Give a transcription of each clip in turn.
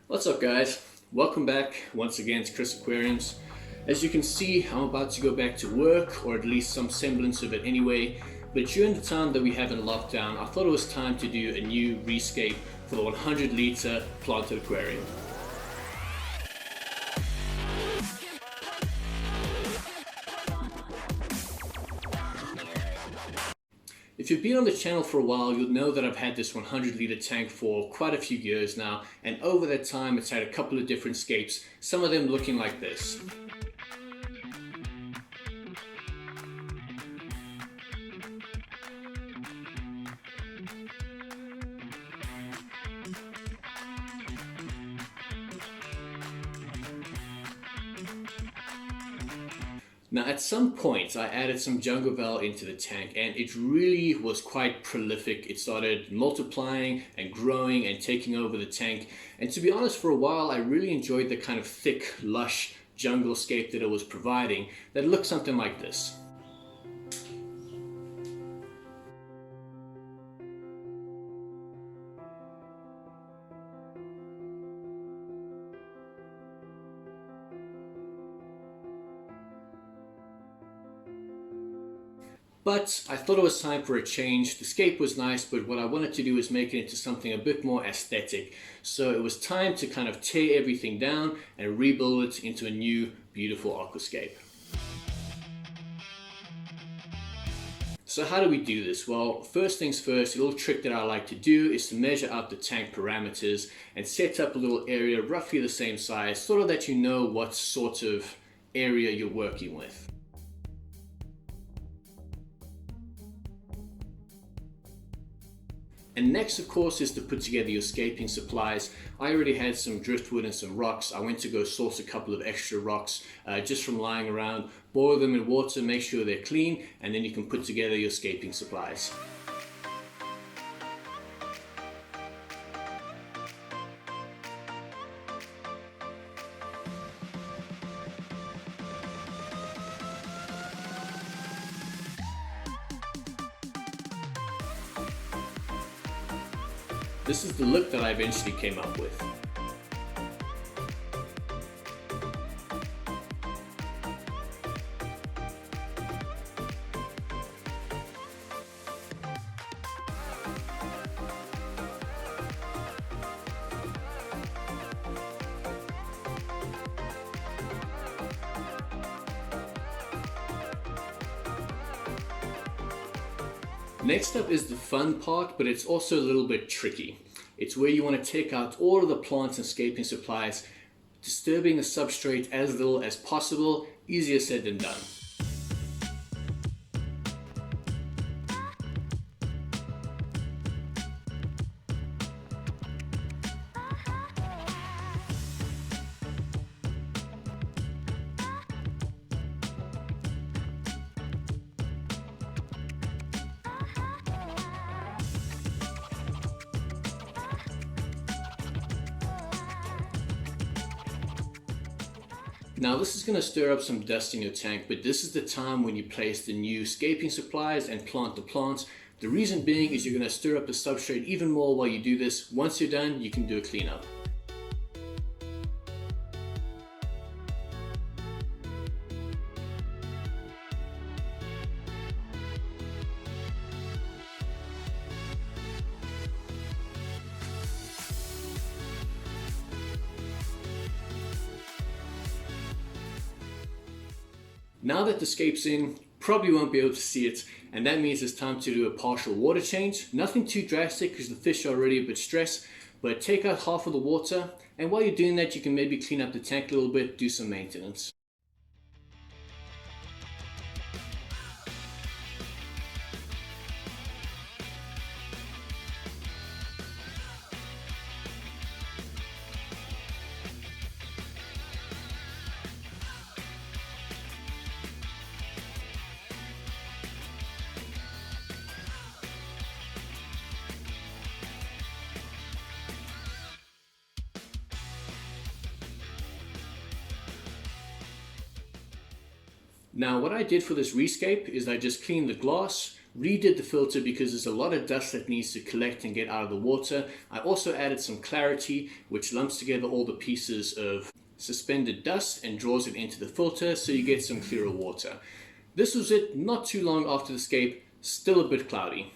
What's up guys? Welcome back once again to Chris Aquariums. As you can see, I'm about to go back to work, or at least some semblance of it anyway, but during the time that we have in lockdown, I thought it was time to do a new rescape for the 100 litre planted aquarium. If you've been on the channel for a while, you'll know that I've had this 100 litre tank for quite a few years now, and over that time it's had a couple of different scapes, some of them looking like this. Now at some point I added some jungle val into the tank and it really was quite prolific. It started multiplying and growing and taking over the tank, and to be honest, for a while I really enjoyed the kind of thick, lush jungle scape that it was providing that looked something like this. But I thought it was time for a change. The scape was nice, but what I wanted to do was make it into something a bit more aesthetic. So it was time to kind of tear everything down and rebuild it into a new, beautiful aquascape. So how do we do this? Well, first things first, a little trick that I like to do is to measure out the tank parameters and set up a little area roughly the same size, sort of that you know what sort of area you're working with. And next, of course, is to put together your scaping supplies. I already had some driftwood and some rocks. I went to go source a couple of extra rocks just from lying around. Boil them in water, make sure they're clean, and then you can put together your scaping supplies. This is the look that I eventually came up with. Next up is the fun part, but it's also a little bit tricky. It's where you want to take out all of the plants and scaping supplies, disturbing the substrate as little as possible. Easier said than done. Now this is going to stir up some dust in your tank, but this is the time when you place the new scaping supplies and plant the plants. The reason being is you're going to stir up the substrate even more while you do this. Once you're done, you can do a cleanup. Now that the scape's in, probably won't be able to see it, and that means it's time to do a partial water change. Nothing too drastic because the fish are already a bit stressed, but take out half of the water, and while you're doing that you can maybe clean up the tank a little bit, do some maintenance. Now what I did for this rescape is I just cleaned the glass, redid the filter because there's a lot of dust that needs to collect and get out of the water. I also added some clarity, which lumps together all the pieces of suspended dust and draws it into the filter so you get some clearer water. This was it not too long after the scape, still a bit cloudy.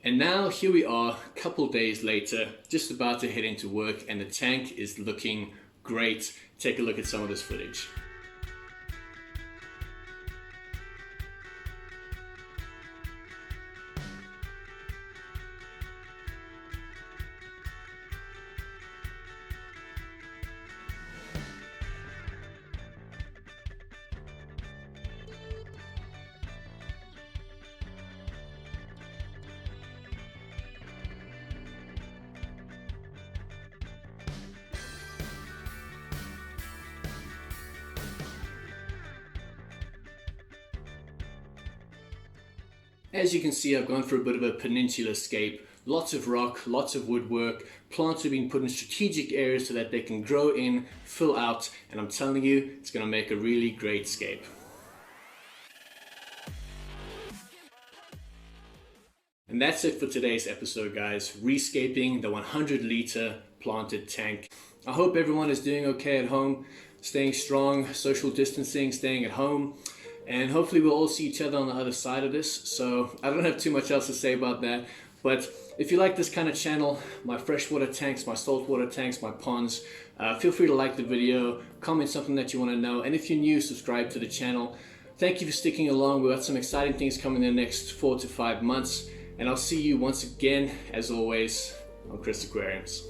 And now here we are, a couple days later, just about to head into work, and the tank is looking great. Take a look at some of this footage. As you can see, I've gone for a bit of a peninsula scape. Lots of rock, lots of woodwork. Plants are being put in strategic areas so that they can grow in, fill out, and I'm telling you, it's going to make a really great scape. And that's it for today's episode, guys. Rescaping the 100-liter planted tank. I hope everyone is doing okay at home, staying strong, social distancing, staying at home. And hopefully we'll all see each other on the other side of this. So I don't have too much else to say about that. But if you like this kind of channel, my freshwater tanks, my saltwater tanks, my ponds, feel free to like the video, comment something that you want to know. And if you're new, subscribe to the channel. Thank you for sticking along. We've got some exciting things coming in the next 4 to 5 months. And I'll see you once again, as always, on Chris Aquariums.